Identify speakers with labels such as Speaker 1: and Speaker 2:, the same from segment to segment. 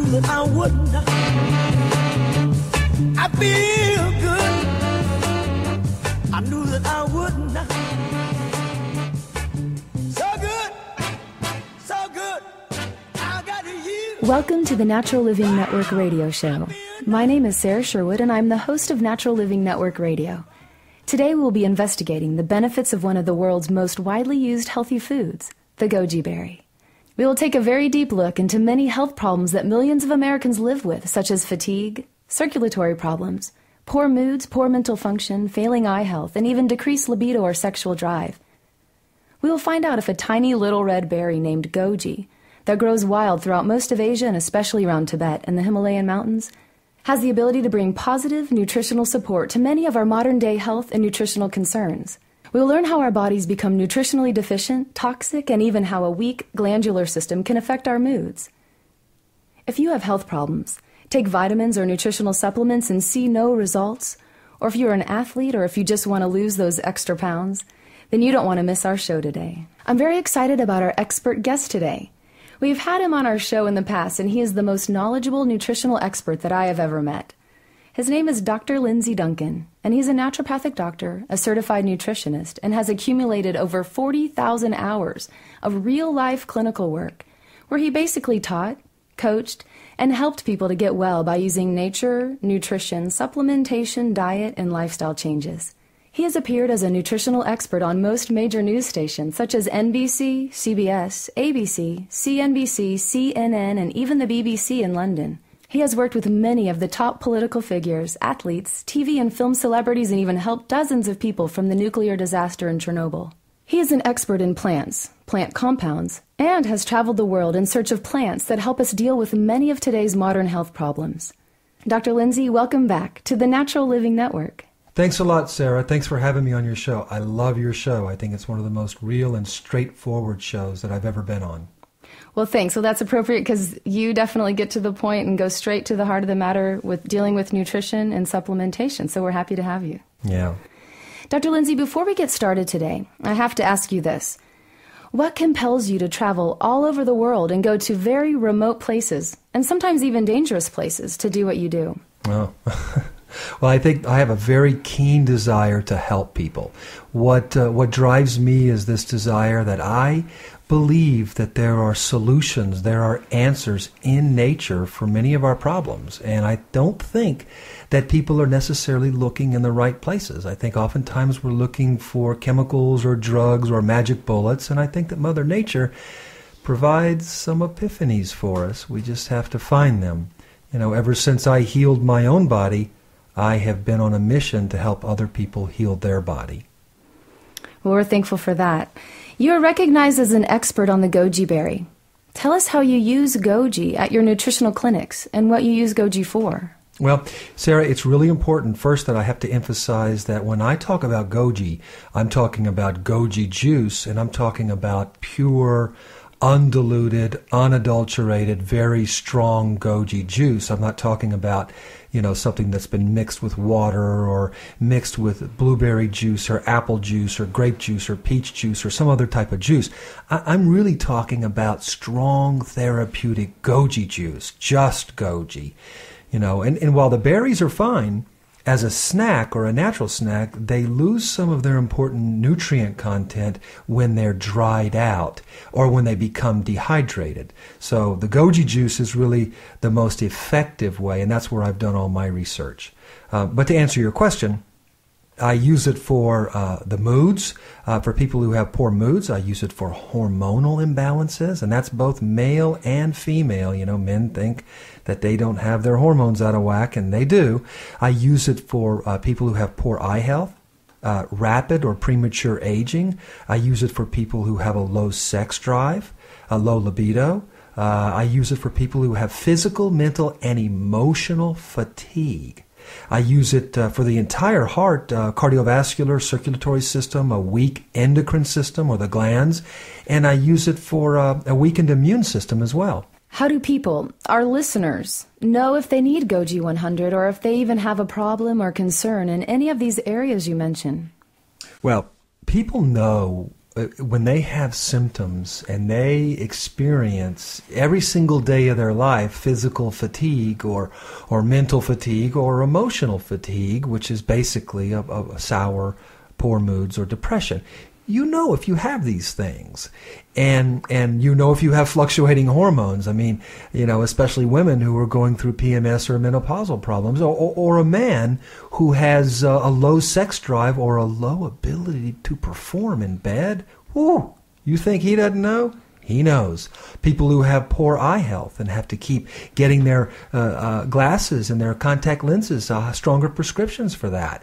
Speaker 1: that I wouldn't. I feel good. I knew that I wouldn't. So good, so good. I got you.
Speaker 2: Welcome to the Natural Living Network radio show. My name is Sarah Sherwood, and I'm the host of Natural Living Network Radio. Today we'll be investigating the benefits of one of the world's most widely used healthy foods, the goji berry. We will take a very deep look into many health problems that millions of Americans live with, such as fatigue, circulatory problems, poor moods, poor mental function, failing eye health, and even decreased libido or sexual drive. We will find out if a tiny little red berry named goji, that grows wild throughout most of Asia and especially around Tibet and the Himalayan mountains, has the ability to bring positive nutritional support to many of our modern-day health and nutritional concerns. We will learn how our bodies become nutritionally deficient, toxic, and even how a weak glandular system can affect our moods. If you have health problems, take vitamins or nutritional supplements and see no results, or if you're an athlete or if you just want to lose those extra pounds, then you don't want to miss our show today. I'm very excited about our expert guest today. We've had him on our show in the past, and he is the most knowledgeable nutritional expert that I have ever met. His name is Dr. Lindsay Duncan, and he's a naturopathic doctor, a certified nutritionist, and has accumulated over 40,000 hours of real-life clinical work, where he basically taught, coached, and helped people to get well by using nature, nutrition, supplementation, diet, and lifestyle changes. He has appeared as a nutritional expert on most major news stations such as NBC, CBS, ABC, CNBC, CNN, and even the BBC in London. He has worked with many of the top political figures, athletes, TV and film celebrities, and even helped dozens of people from the nuclear disaster in Chernobyl. He is an expert in plants, plant compounds, and has traveled the world in search of plants that help us deal with many of today's modern health problems. Dr. Lindsay, welcome back to the Natural Living Network.
Speaker 3: Thanks a lot, Sarah. Thanks for having me on your show. I love your show. I think it's one of the most real and straightforward shows that I've ever been on.
Speaker 2: Well, thanks. Well, that's appropriate because you definitely get to the point and go straight to the heart of the matter with dealing with nutrition and supplementation. So we're happy to have you.
Speaker 3: Yeah.
Speaker 2: Dr. Lindsay, before we get started today, I have to ask you this. What compels you to travel all over the world and go to very remote places and sometimes even dangerous places to do what you do?
Speaker 3: Oh. Well, I think I have a very keen desire to help people. What drives me is this desire that I believe that there are solutions, there are answers in nature for many of our problems. And I don't think that people are necessarily looking in the right places. I think oftentimes we're looking for chemicals or drugs or magic bullets, and I think that Mother Nature provides some epiphanies for us. We just have to find them. You know, ever since I healed my own body, I have been on a mission to help other people heal their body.
Speaker 2: Well, we're thankful for that. You are recognized as an expert on the goji berry. Tell us how you use goji at your nutritional clinics and what you use goji for.
Speaker 3: Well, Sarah, it's really important first that I have to emphasize that when I talk about goji, I'm talking about goji juice, and I'm talking about pure, undiluted, unadulterated, very strong goji juice. I'm not talking about, something that's been mixed with water or mixed with blueberry juice or apple juice or grape juice or peach juice or some other type of juice. I'm really talking about strong therapeutic goji juice, just goji. And while the berries are fine, as a snack or a natural snack, they lose some of their important nutrient content when they're dried out or when they become dehydrated. So the goji juice is really the most effective way, and that's where I've done all my research. But to answer your question, I use it for the moods. For people who have poor moods, I use it for hormonal imbalances, and that's both male and female. Men think that they don't have their hormones out of whack, and they do. I use it for people who have poor eye health, rapid or premature aging. I use it for people who have a low sex drive, a low libido. I use it for people who have physical, mental, and emotional fatigue. I use it for the entire heart, cardiovascular, circulatory system, a weak endocrine system or the glands, and I use it for a weakened immune system as well.
Speaker 2: How do people, our listeners, know if they need Goji 100 or if they even have a problem or concern in any of these areas you mentioned?
Speaker 3: Well, people know when they have symptoms and they experience every single day of their life physical fatigue or mental fatigue or emotional fatigue, which is basically a sour, poor moods or depression, you know if you have these things. And you know if you have fluctuating hormones. I mean, especially women who are going through PMS or menopausal problems, or a man who has a low sex drive or a low ability to perform in bed. Whew, you think he doesn't know? He knows. People who have poor eye health and have to keep getting their glasses and their contact lenses, stronger prescriptions for that.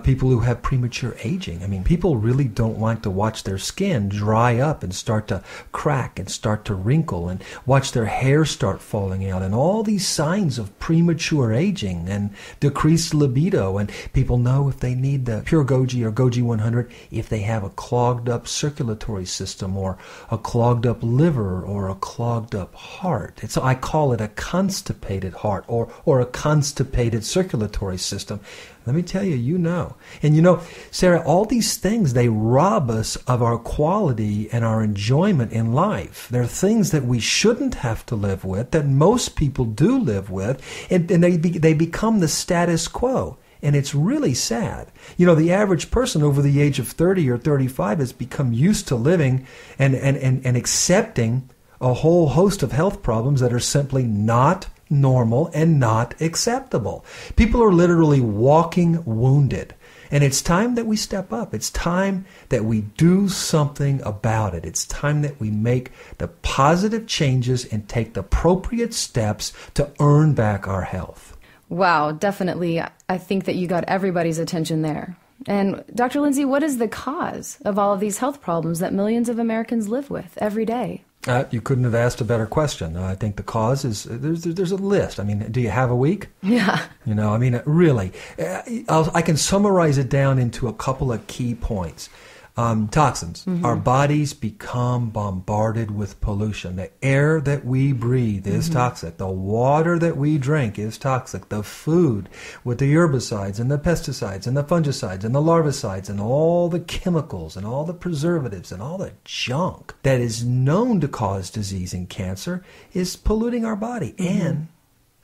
Speaker 3: People who have premature aging. I mean, people really don't want to watch their skin dry up and start to crack and start to wrinkle and watch their hair start falling out and all these signs of premature aging and decreased libido. And people know if they need the pure Goji or Goji 100 if they have a clogged up circulatory system or a clogged up liver or a clogged up heart. I call it a constipated heart or a constipated circulatory system. Let me tell you, you know. And Sarah, all these things, they rob us of our quality and our enjoyment in life. They're things that we shouldn't have to live with, that most people do live with, and they become the status quo. And it's really sad. The average person over the age of 30 or 35 has become used to living and accepting a whole host of health problems that are simply not normal and not acceptable. People are literally walking wounded. And it's time that we step up. It's time that we do something about it. It's time that we make the positive changes and take the appropriate steps to earn back our health.
Speaker 2: Wow, definitely. I think that you got everybody's attention there. And Dr. Lindsay, what is the cause of all of these health problems that millions of Americans live with every day?
Speaker 3: You couldn't have asked a better question. I think the cause is, there's a list. I mean, do you have a week?
Speaker 2: Yeah.
Speaker 3: Really. I can summarize it down into a couple of key points. Toxins. Mm-hmm. Our bodies become bombarded with pollution. The air that we breathe is toxic. The water that we drink is toxic. The food with the herbicides and the pesticides and the fungicides and the larvicides and all the chemicals and all the preservatives and all the junk that is known to cause disease and cancer is polluting our body and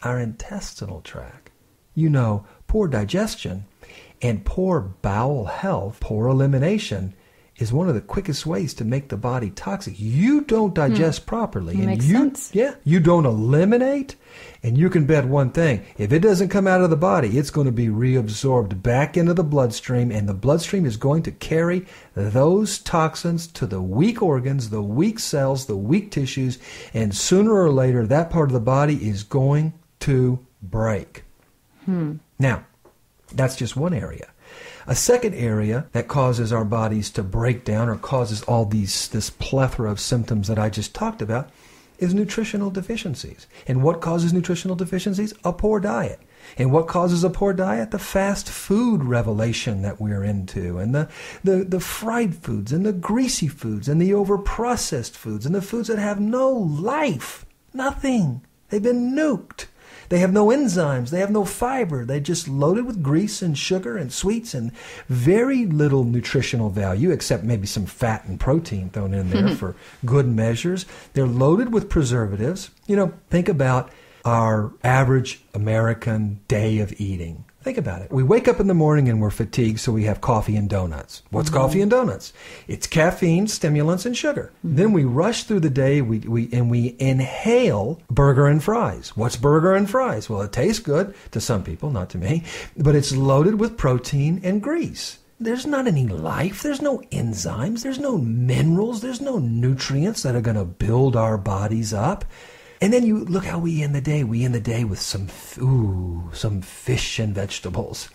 Speaker 3: our intestinal tract. Poor digestion and poor bowel health, poor elimination, is one of the quickest ways to make the body toxic. You don't digest properly.
Speaker 2: Makes sense.
Speaker 3: Yeah, you don't eliminate, and you can bet one thing. If it doesn't come out of the body, it's going to be reabsorbed back into the bloodstream, and the bloodstream is going to carry those toxins to the weak organs, the weak cells, the weak tissues, and sooner or later, that part of the body is going to break. Now, that's just one area. A second area that causes our bodies to break down or causes all this plethora of symptoms that I just talked about is nutritional deficiencies. And what causes nutritional deficiencies? A poor diet. And what causes a poor diet? The fast food revelation that we're into, and the fried foods, and the greasy foods, and the overprocessed foods, and the foods that have no life. Nothing. They've been nuked. They have no enzymes. They have no fiber. They're just loaded with grease and sugar and sweets and very little nutritional value, except maybe some fat and protein thrown in there for good measures. They're loaded with preservatives. Think about our average American day of eating. Think about it. We wake up in the morning and we're fatigued, so we have coffee and donuts. What's coffee and donuts? It's caffeine, stimulants, and sugar. Then we rush through the day we inhale burger and fries. What's burger and fries? Well, it tastes good to some people, not to me, but it's loaded with protein and grease. There's not any life. There's no enzymes. There's no minerals. There's no nutrients that are going to build our bodies up. And then you look how we end the day. We end the day with some fish and vegetables.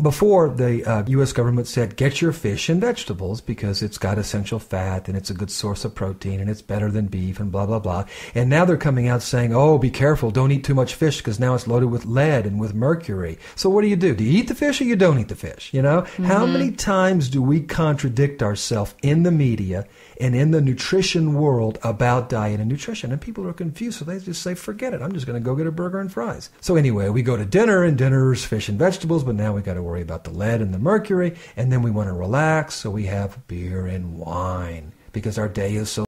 Speaker 3: Before the U.S. government said, get your fish and vegetables because it's got essential fat and it's a good source of protein and it's better than beef and blah, blah, blah. And now they're coming out saying, oh, be careful, don't eat too much fish because now it's loaded with lead and with mercury. So what do? Do you eat the fish or you don't eat the fish? How many times do we contradict ourselves in the media and in the nutrition world about diet and nutrition? And people are confused, so they just say, forget it, I'm just going to go get a burger and fries. So anyway, we go to dinner, and dinner's fish and vegetables, but but now we got to worry about the lead and the mercury, and then we want to relax, so we have beer and wine because our day is so